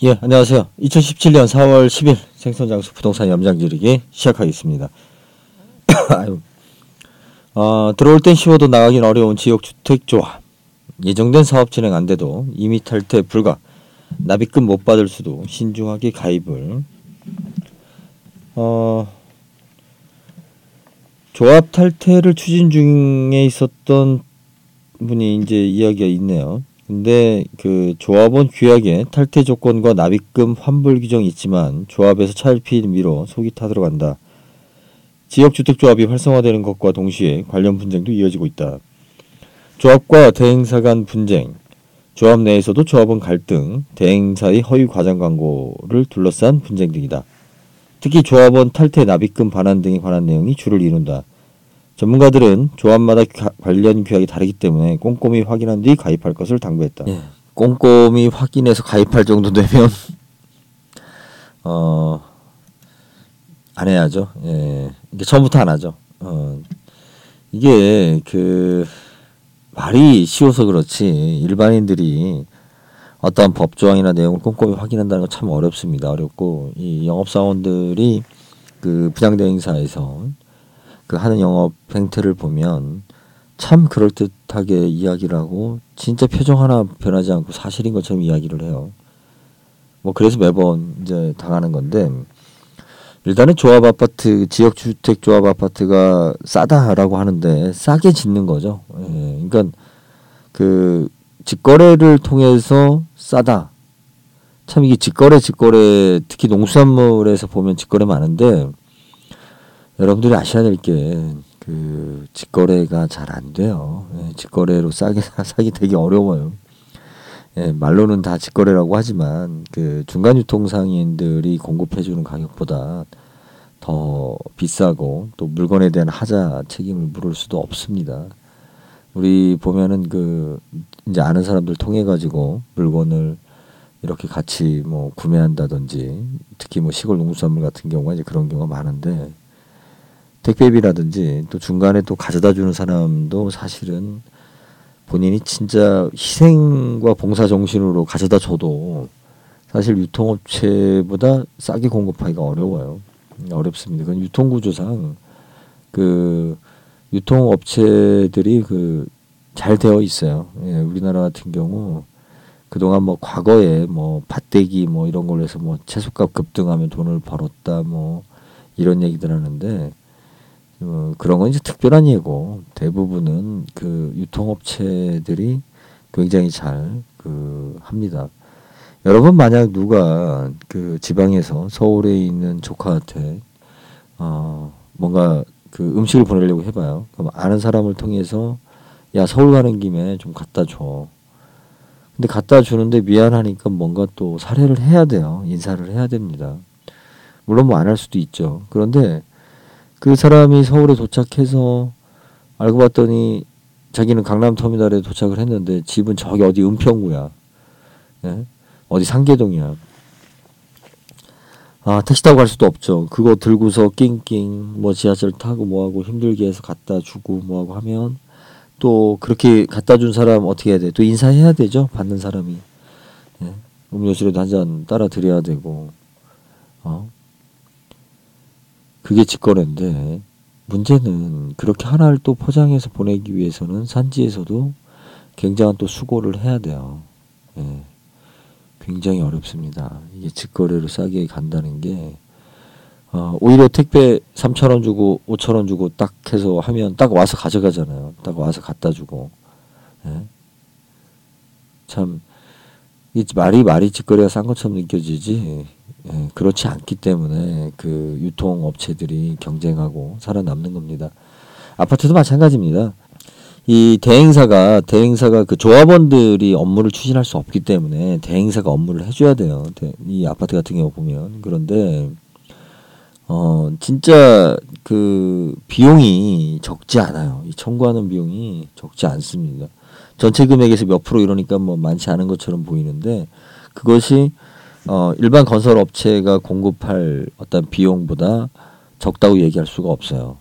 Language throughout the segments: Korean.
예, 안녕하세요. 2017년 4월 10일 생선장수 부동산 염장지르기 시작하겠습니다. 아유, 들어올 땐 쉬워도 나가긴 어려운 지역주택조합. 예정된 사업 진행 안 돼도 이미 탈퇴 불가. 납입금 못 받을 수도 신중하게 가입을. 조합 탈퇴를 추진 중에 있었던 분이 이제 이야기가 있네요. 근데 그 조합원 규약에 탈퇴 조건과 납입금 환불 규정이 있지만 조합에서 차일피일 미뤄 속이 타들어간다. 지역주택조합이 활성화되는 것과 동시에 관련 분쟁도 이어지고 있다. 조합과 대행사 간 분쟁, 조합 내에서도 조합원 갈등, 대행사의 허위 과장 광고를 둘러싼 분쟁 등이다. 특히 조합원 탈퇴 납입금 반환 등에 관한 내용이 주를 이룬다. 전문가들은 조합마다 관련 규약이 다르기 때문에 꼼꼼히 확인한 뒤 가입할 것을 당부했다. 예, 꼼꼼히 확인해서 가입할 정도 되면 안 해야죠. 예, 이게 처음부터 안 하죠. 이게 그 말이 쉬워서 그렇지 일반인들이 어떠한 법조항이나 내용을 꼼꼼히 확인한다는 건 참 어렵습니다. 어렵고 이 영업사원들이 그 부장대행사에서 그 하는 영업 행태를 보면 참 그럴듯하게 이야기를 하고 진짜 표정 하나 변하지 않고 사실인 것처럼 이야기를 해요. 뭐 그래서 매번 이제 당하는 건데 일단은 조합 아파트, 지역주택 조합 아파트가 싸다라고 하는데 싸게 짓는 거죠. 예, 그러니까 그 직거래를 통해서 싸다. 참 이게 직거래 특히 농수산물에서 보면 직거래 많은데 여러분들이 아셔야 될 게 그 직거래가 잘 안 돼요. 예, 직거래로 싸게 사기 되게 어려워요. 예, 말로는 다 직거래라고 하지만 그 중간 유통상인들이 공급해주는 가격보다 더 비싸고 또 물건에 대한 하자 책임을 물을 수도 없습니다. 우리 보면은 그 이제 아는 사람들 통해 가지고 물건을 이렇게 같이 뭐 구매한다든지 특히 뭐 시골 농수산물 같은 경우가 이제 그런 경우가 많은데. 택배비라든지 또 중간에 또 가져다 주는 사람도 사실은 본인이 진짜 희생과 봉사 정신으로 가져다 줘도 사실 유통업체보다 싸게 공급하기가 어려워요. 어렵습니다. 그건 유통구조상 그 유통업체들이 그 잘 되어 있어요. 예, 우리나라 같은 경우 그동안 뭐 과거에 뭐 밭대기 뭐 이런 걸로 해서 뭐 채소값 급등하면 돈을 벌었다 뭐 이런 얘기들 하는데 그런 건 이제 특별한 예고 대부분은 그 유통업체들이 굉장히 잘 그 합니다. 여러분 만약 누가 그 지방에서 서울에 있는 조카한테 뭔가 그 음식을 보내려고 해봐요. 그럼 아는 사람을 통해서 야 서울 가는 김에 좀 갖다 줘. 근데 갖다 주는데 미안하니까 뭔가 또 사례를 해야 돼요. 인사를 해야 됩니다. 물론 뭐 안 할 수도 있죠. 그런데 그 사람이 서울에 도착해서 알고 봤더니 자기는 강남터미널에 도착을 했는데 집은 저기 어디 은평구야. 예? 어디 상계동이야. 택시 타고 갈 수도 없죠. 그거 들고서 낑낑 뭐 지하철 타고 뭐하고 힘들게 해서 갖다 주고 뭐하고 하면 또 그렇게 갖다 준 사람 어떻게 해야 돼? 또 인사해야 되죠. 받는 사람이. 예? 음료수라도 한 잔 따라 드려야 되고. 그게 직거래인데 문제는 그렇게 하나를 또 포장해서 보내기 위해서는 산지에서도 굉장한 또 수고를 해야 돼요. 예. 굉장히 어렵습니다. 이게 직거래로 싸게 간다는 게 오히려 택배 3,000원 주고 5,000원 주고 딱 해서 하면 딱 와서 가져가잖아요. 딱 와서 갖다 주고. 예. 참 이 말이 직거래가 싼 것처럼 느껴지지. 예, 그렇지 않기 때문에 그 유통업체들이 경쟁하고 살아남는 겁니다. 아파트도 마찬가지입니다. 이 대행사가 그 조합원들이 업무를 추진할 수 없기 때문에 대행사가 업무를 해줘야 돼요. 이 아파트 같은 경우 보면 그런데 진짜 그 비용이 적지 않아요. 이 청구하는 비용이 적지 않습니다. 전체 금액에서 몇 프로 이러니까 뭐 많지 않은 것처럼 보이는데 그것이 일반 건설 업체가 공급할 어떤 비용보다 적다고 얘기할 수가 없어요.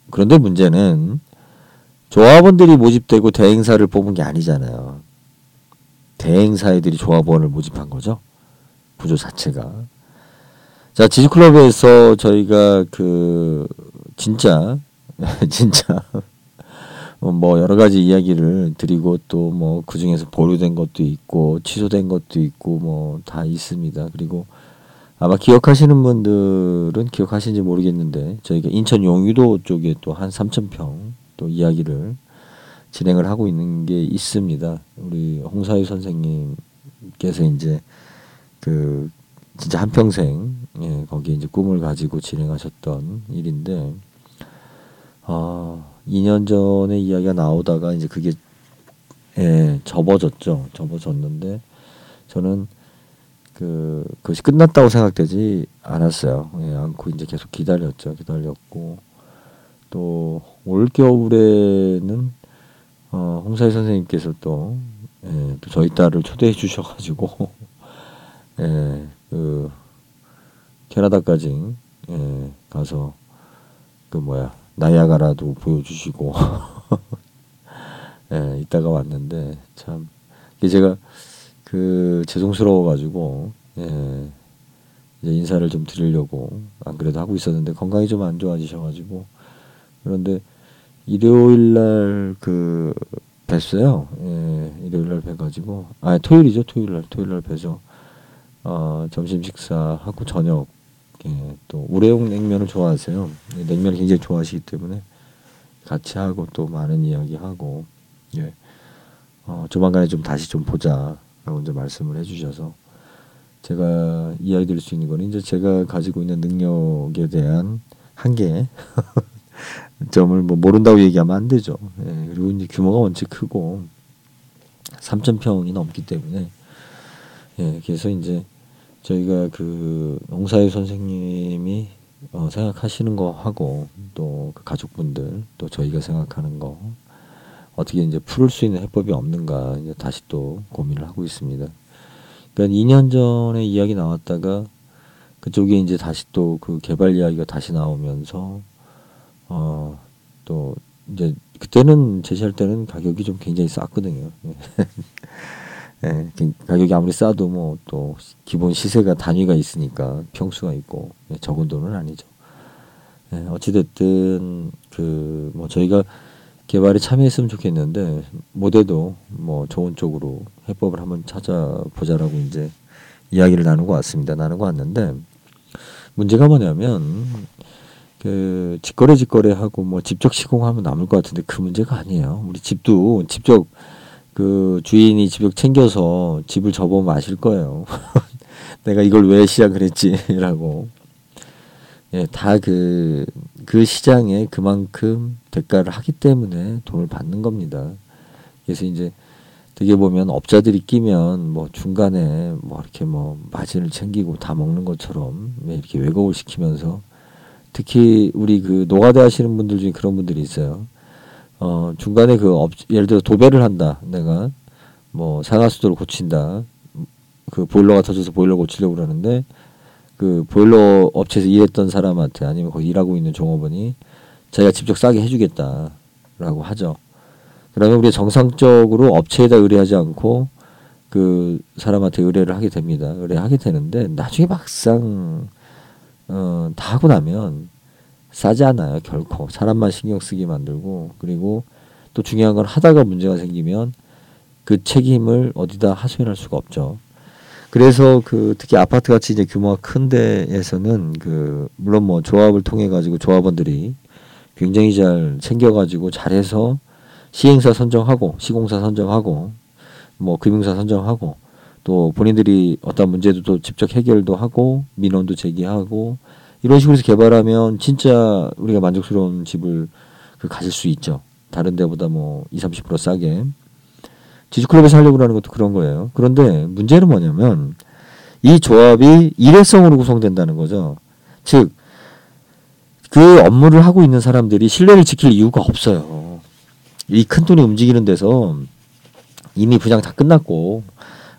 그런데 문제는 조합원들이 모집되고 대행사를 뽑은 게 아니잖아요. 대행사 애들이 조합원을 모집한 거죠. 구조 자체가. 자, 지주클럽에서 저희가 진짜 진짜 뭐 여러 가지 이야기를 드리고 또 뭐 그 중에서 보류된 것도 있고 취소된 것도 있고 뭐 다 있습니다. 그리고 아마 기억하시는 분들은 기억하시는지 모르겠는데 저희가 인천 용유도 쪽에 또 한 3,000평 또 이야기를 진행을 하고 있는 게 있습니다. 우리 홍사유 선생님께서 이제 진짜 한평생 거기에 이제 꿈을 가지고 진행하셨던 일인데 2년 전에 이야기가 나오다가 이제 그게 접어졌는데 저는 그것이 끝났다고 생각되지 않았어요. 않고 이제 계속 기다렸고 또 올 겨울에는 홍사희 선생님께서 또 저희 딸을 초대해 주셔가지고 캐나다까지 가서 나이아가라도 보여주시고 이따가 왔는데 참 제가 죄송스러워가지고 이제 인사를 좀 드리려고 안 그래도 하고 있었는데 건강이 좀 안 좋아지셔가지고 그런데 일요일날 뵀어요. 일요일날 뵈가지고 토요일이죠. 토요일날 뵈서 점심 식사하고 저녁 또 우레옥 냉면을 좋아하세요. 냉면을 굉장히 좋아하시기 때문에 같이 하고 또 많은 이야기하고 조만간에 좀 다시 좀 보자라고 이제 말씀을 해주셔서 제가 이야기 드릴 수 있는 거는 이제 제가 가지고 있는 능력에 대한 한계 점을 뭐 모른다고 얘기하면 안 되죠. 그리고 이제 규모가 원체 크고 3,000평이 넘기 때문에 그래서 이제 저희가 홍사유 선생님이 생각하시는 거 하고 또 그 가족분들 또 저희가 생각하는 거 어떻게 이제 풀을 수 있는 해법이 없는가 이제 다시 또 고민을 하고 있습니다. 그러니까 2년 전에 이야기 나왔다가 그쪽에 이제 다시 또 개발 이야기가 다시 나오면서 또 이제 그때는 제시할 때는 가격이 좀 굉장히 쌌거든요. 가격이 아무리 싸도 뭐 또 기본 시세가 단위가 있으니까 평수가 있고 적은 돈은 아니죠. 어찌됐든 뭐 저희가 개발에 참여했으면 좋겠는데 못해도 뭐 좋은 쪽으로 해법을 한번 찾아보자라고 이제 이야기를 나누고 왔는데 문제가 뭐냐면 직거래하고 뭐 직접 시공하면 남을 것 같은데 그 문제가 아니에요. 우리 집도 직접 주인이 직접 챙겨서 집을 접으면 아실 거예요. 내가 이걸 왜 시작을 했지라고. 다 그 시장에 그만큼 대가를 하기 때문에 돈을 받는 겁니다. 그래서 이제 되게 보면 업자들이 끼면 뭐 중간에 뭐 이렇게 뭐 마진을 챙기고 다 먹는 것처럼 이렇게 왜곡을 시키면서 특히 우리 노가다 하시는 분들 중에 그런 분들이 있어요. 중간에 예를 들어 도배를 한다. 내가 뭐 상하수도를 고친다. 보일러가 터져서 보일러 고치려고 그러는데 보일러 업체에서 일했던 사람한테 아니면 거기 일하고 있는 종업원이 자기가 직접 싸게 해주겠다라고 하죠. 그러면 우리가 정상적으로 업체에다 의뢰하지 않고 사람한테 의뢰를 하게 됩니다. 의뢰하게 되는데 나중에 막상 다 하고 나면 싸지 않아요. 결코. 사람만 신경 쓰게 만들고 그리고 또 중요한 건 하다가 문제가 생기면 그 책임을 어디다 하소연할 수가 없죠. 그래서 특히 아파트 같이 이제 규모가 큰 데에서는 물론 뭐 조합을 통해 가지고 조합원들이 굉장히 잘 챙겨가지고 잘해서 시행사 선정하고 시공사 선정하고 뭐 금융사 선정하고 또 본인들이 어떤 문제도 또 직접 해결도 하고 민원도 제기하고 이런 식으로 해서 개발하면 진짜 우리가 만족스러운 집을 가질 수 있죠. 다른 데보다 뭐 20-30% 싸게. 지주클럽에서 하려고 하는 것도 그런 거예요. 그런데 문제는 뭐냐면 이 조합이 일회성으로 구성된다는 거죠. 즉, 업무를 하고 있는 사람들이 신뢰를 지킬 이유가 없어요. 이 큰 돈이 움직이는 데서 이미 분양 다 끝났고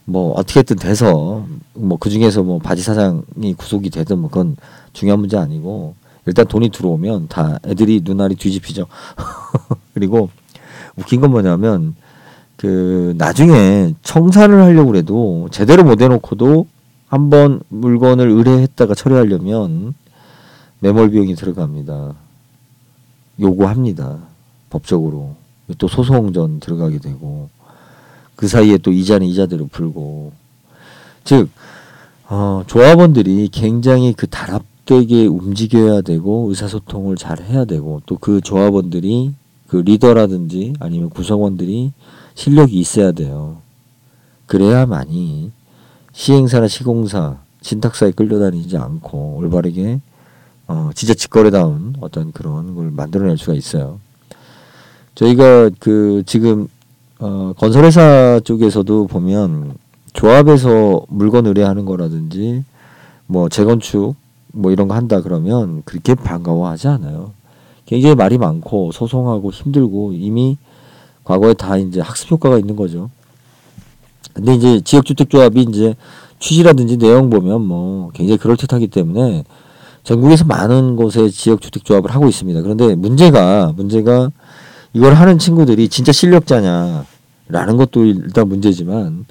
뭐 어떻게든 돼서 뭐 그중에서 뭐 바지 사장이 구속이 되든 뭐 그건 중요한 문제 아니고 일단 돈이 들어오면 다 애들이 눈알이 뒤집히죠. 그리고 웃긴 건 뭐냐면 나중에 청산을 하려고 해도 제대로 못 해놓고도 한번 물건을 의뢰했다가 처리하려면 매몰 비용이 들어갑니다. 요구합니다. 법적으로. 또 소송전 들어가게 되고 그 사이에 또 이자는 이자대로 풀고 즉 조합원들이 굉장히 그 단합되게 움직여야 되고 의사소통을 잘 해야 되고 또 그 조합원들이 그 리더라든지 아니면 구성원들이 실력이 있어야 돼요. 그래야만이 시행사나 시공사, 신탁사에 끌려다니지 않고 올바르게 진짜 직거래다운 어떤 그런 걸 만들어낼 수가 있어요. 저희가 그 지금 건설회사 쪽에서도 보면 조합에서 물건 의뢰하는 거라든지 뭐 재건축 뭐 이런 거 한다 그러면 그렇게 반가워하지 않아요. 굉장히 말이 많고 소송하고 힘들고 이미 과거에 다 이제 학습 효과가 있는 거죠. 근데 이제 지역주택조합이 이제 취지라든지 내용 보면 뭐 굉장히 그럴듯하기 때문에 전국에서 많은 곳에 지역주택조합을 하고 있습니다. 그런데 문제가 이걸 하는 친구들이 진짜 실력자냐라는 것도 일단 문제지만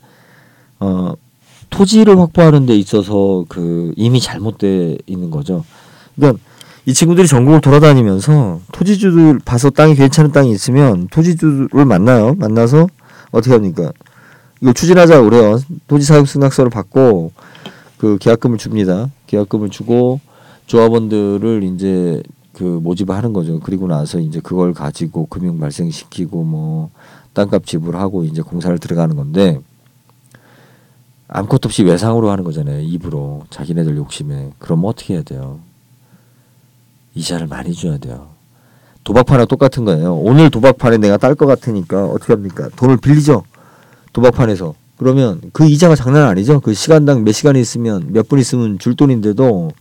토지를 확보하는 데 있어서 그 이미 잘못돼 있는 거죠. 그러니까 이 친구들이 전국을 돌아다니면서 토지주들 봐서 땅이 괜찮은 땅이 있으면 토지주를 만나요. 만나서 어떻게 합니까? 이거 추진하자 그래요. 토지 사용 승낙서를 받고 그 계약금을 줍니다. 계약금을 주고 조합원들을 이제 그 모집을 하는 거죠. 그리고 나서 이제 그걸 가지고 금융 발생시키고 뭐 땅값 지불하고 이제 공사를 들어가는 건데 아무것도 없이 외상으로 하는 거잖아요. 입으로 자기네들 욕심에. 그럼 어떻게 해야 돼요? 이자를 많이 줘야 돼요. 도박판하고 똑같은 거예요. 오늘 도박판에 내가 딸 것 같으니까 어떻게 합니까? 돈을 빌리죠. 도박판에서. 그러면 그 이자가 장난 아니죠. 그 시간당 몇 시간 있으면 몇 분 있으면 줄 돈인데도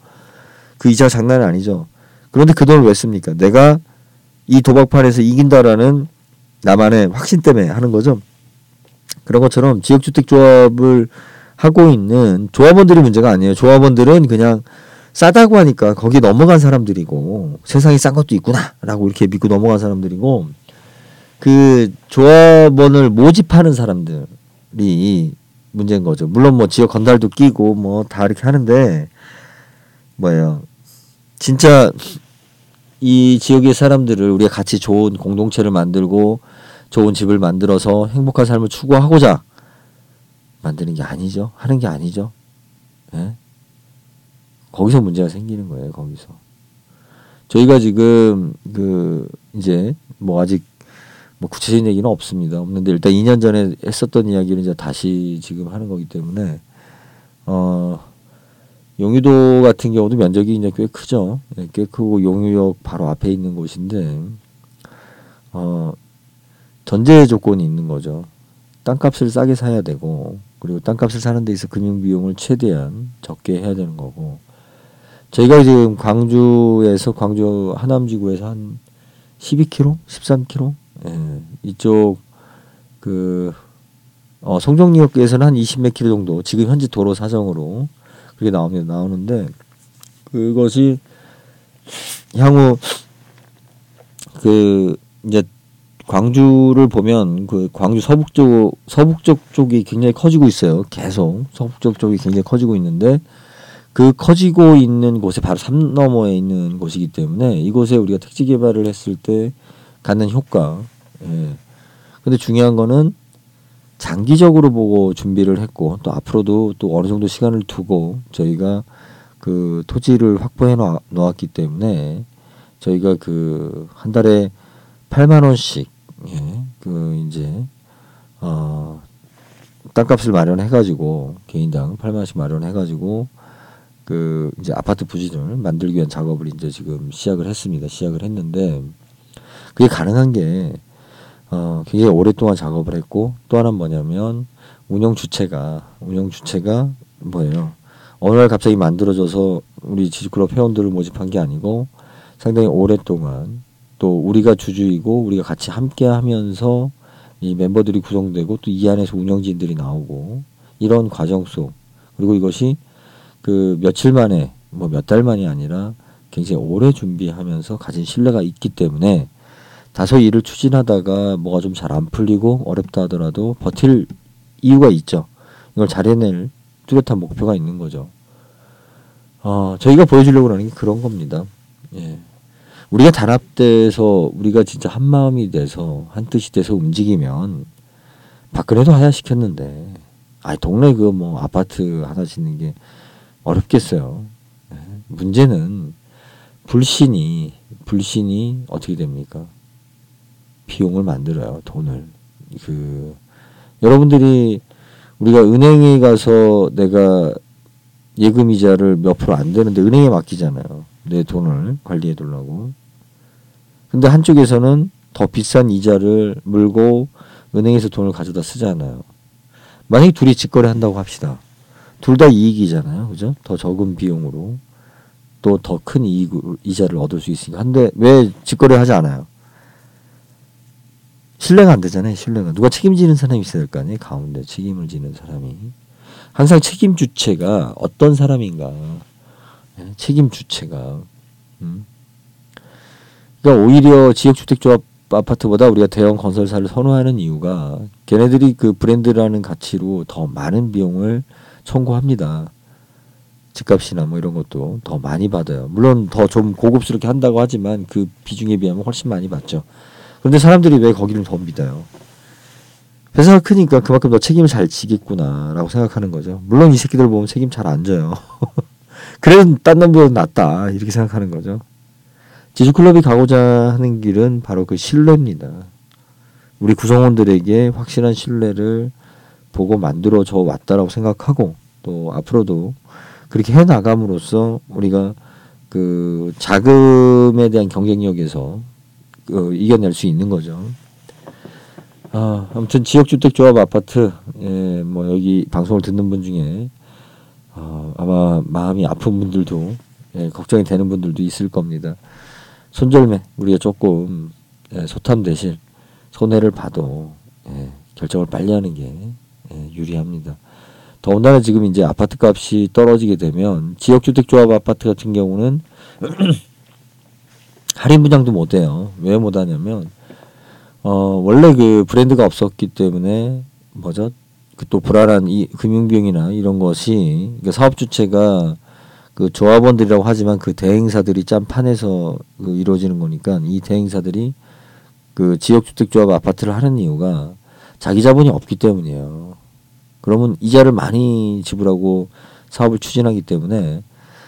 그 이자가 장난 아니죠. 그런데 그 돈을 왜 씁니까? 내가 이 도박판에서 이긴다라는 나만의 확신 때문에 하는 거죠. 그런 것처럼 지역주택조합을 하고 있는 조합원들이 문제가 아니에요. 조합원들은 그냥 싸다고 하니까 거기 넘어간 사람들이고 세상에 싼 것도 있구나 라고 이렇게 믿고 넘어간 사람들이고 그 조합원을 모집하는 사람들이 문제인 거죠. 물론 뭐 지역 건달도 끼고 뭐 다 이렇게 하는데 뭐예요. 진짜 이 지역의 사람들을 우리가 같이 좋은 공동체를 만들고 좋은 집을 만들어서 행복한 삶을 추구하고자 만드는 게 아니죠. 하는 게 아니죠. 예? 거기서 문제가 생기는 거예요. 거기서. 저희가 지금 그 이제 뭐 아직 뭐 구체적인 얘기는 없습니다. 없는데 일단 2년 전에 했었던 이야기를 이제 다시 지금 하는 거기 때문에 용유도 같은 경우도 면적이 이제 꽤 크죠. 네, 꽤 크고 용유역 바로 앞에 있는 곳인데 전제 조건이 있는 거죠. 땅값을 싸게 사야 되고 그리고 땅값을 사는 데 있어 금융 비용을 최대한 적게 해야 되는 거고 저희가 지금 광주 하남지구에서 한 12km, 13km 예, 이쪽 그 송정리역에서는 한 20몇 킬로 정도 지금 현재 도로 사정으로 그게 나오는데 그것이 향후 그 이제 광주를 보면 그 광주 서북쪽 쪽이 굉장히 커지고 있어요. 계속 서북쪽 쪽이 굉장히 커지고 있는데 그 커지고 있는 곳에 바로 산 너머에 있는 곳이기 때문에 이곳에 우리가 택지 개발을 했을 때 갖는 효과. 예. 근데 중요한 거는 장기적으로 보고 준비를 했고 또 앞으로도 또 어느 정도 시간을 두고 저희가 그 토지를 확보해 놓았기 때문에 저희가 그 한 달에 8만 원씩 예. 그 이제 땅값을 마련해 가지고 개인당 8만 원씩 마련해 가지고 그 이제 아파트 부지를 만들기 위한 작업을 이제 지금 시작을 했는데 그게 가능한 게 굉장히 오랫동안 작업을 했고 또 하나는 뭐냐면 운영 주체가 뭐예요? 어느 날 갑자기 만들어져서 우리 지주클럽 회원들을 모집한 게 아니고 상당히 오랫동안 또 우리가 주주이고 우리가 같이 함께 하면서 이 멤버들이 구성되고 또 이 안에서 운영진들이 나오고 이런 과정 속 그리고 이것이 그 며칠 만에 뭐 몇 달 만이 아니라 굉장히 오래 준비하면서 가진 신뢰가 있기 때문에 다소 일을 추진하다가 뭐가 좀 잘 안 풀리고 어렵다 하더라도 버틸 이유가 있죠. 이걸 잘 해낼 뚜렷한 목표가 있는 거죠. 저희가 보여주려고 하는 게 그런 겁니다. 예. 우리가 단합돼서 우리가 진짜 한 마음이 돼서 한 뜻이 돼서 움직이면 박근혜도 하야시켰는데 동네 그 뭐 아파트 하나 짓는 게 어렵겠어요. 예. 문제는 불신이 어떻게 됩니까? 비용을 만들어요. 돈을. 여러분들이 우리가 은행에 가서 내가 예금 이자를 몇 프로 안 되는데 은행에 맡기잖아요. 내 돈을 관리해 두려고. 근데 한쪽에서는 더 비싼 이자를 물고 은행에서 돈을 가져다 쓰잖아요. 만약에 둘이 직거래 한다고 합시다. 둘 다 이익이잖아요. 그죠? 더 적은 비용으로 또 더 큰 이자를 얻을 수 있으니까. 근데 왜 직거래 하지 않아요? 신뢰가 안 되잖아요. 신뢰가. 누가 책임지는 사람이 있어야 될 거 아니에요. 가운데 책임을 지는 사람이. 항상 책임 주체가 어떤 사람인가. 책임 주체가. 그러니까 오히려 지역주택조합 아파트보다 우리가 대형 건설사를 선호하는 이유가 걔네들이 그 브랜드라는 가치로 더 많은 비용을 청구합니다. 집값이나 뭐 이런 것도 더 많이 받아요. 물론 더 좀 고급스럽게 한다고 하지만 그 비중에 비하면 훨씬 많이 받죠. 그런데 사람들이 왜 거기를 더 믿어요? 회사가 크니까 그만큼 더 책임을 잘 지겠구나라고 생각하는 거죠. 물론 이 새끼들 보면 책임 잘 안 져요. 그래도 딴 놈보다 낫다 이렇게 생각하는 거죠. 지주클럽이 가고자 하는 길은 바로 그 신뢰입니다. 우리 구성원들에게 확실한 신뢰를 보고 만들어져 왔다라고 생각하고 또 앞으로도 그렇게 해나감으로써 우리가 그 자금에 대한 경쟁력에서 이겨낼 수 있는 거죠. 아무튼 지역주택조합 아파트, 뭐 여기 방송을 듣는 분 중에 아마 마음이 아픈 분들도 걱정이 되는 분들도 있을 겁니다. 손절매 우리가 조금 소탐 대신 손해를 봐도 결정을 빨리 하는 게 유리합니다. 더군다나 지금 이제 아파트 값이 떨어지게 되면 지역주택조합 아파트 같은 경우는 할인 분양도 못 해요. 왜 못 하냐면 원래 그 브랜드가 없었기 때문에 뭐죠? 그 또 불안한 이 금융비용이나 이런 것이 그러니까 사업 주체가 그 조합원들이라고 하지만 그 대행사들이 짠판에서 그 이루어지는 거니까 이 대행사들이 그 지역주택조합 아파트를 하는 이유가 자기 자본이 없기 때문이에요. 그러면 이자를 많이 지불하고 사업을 추진하기 때문에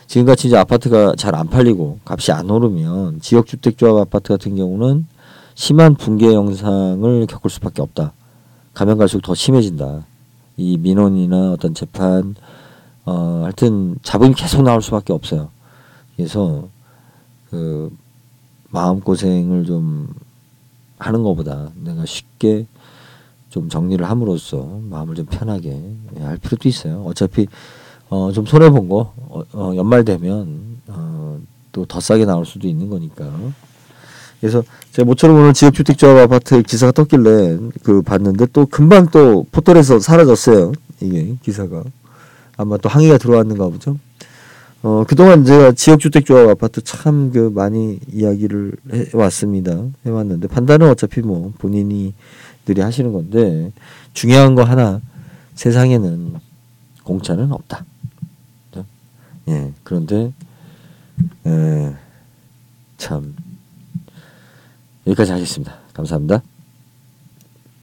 지금같이 이제 아파트가 잘 안 팔리고 값이 안 오르면 지역주택조합 아파트 같은 경우는 심한 붕괴 영상을 겪을 수밖에 없다. 가면 갈수록 더 심해진다. 이 민원이나 어떤 재판, 하여튼 잡음이 계속 나올 수밖에 없어요. 그래서 그 마음고생을 좀 하는 것보다 내가 쉽게 좀 정리를 함으로써 마음을 좀 편하게 할 필요도 있어요. 어차피 좀 손해본 거 연말 되면 또 더 싸게 나올 수도 있는 거니까. 그래서 제가 모처럼 오늘 지역주택조합 아파트 기사가 떴길래 그 봤는데 또 금방 또 포털에서 사라졌어요. 이게 기사가 아마 또 항의가 들어왔는가 보죠. 그동안 제가 지역주택조합 아파트 참 그 많이 이야기를 해왔는데 판단은 어차피 뭐 본인이들이 하시는 건데 중요한 거 하나 세상에는 공짜는 없다. 그런데 참 여기까지 하겠습니다. 감사합니다.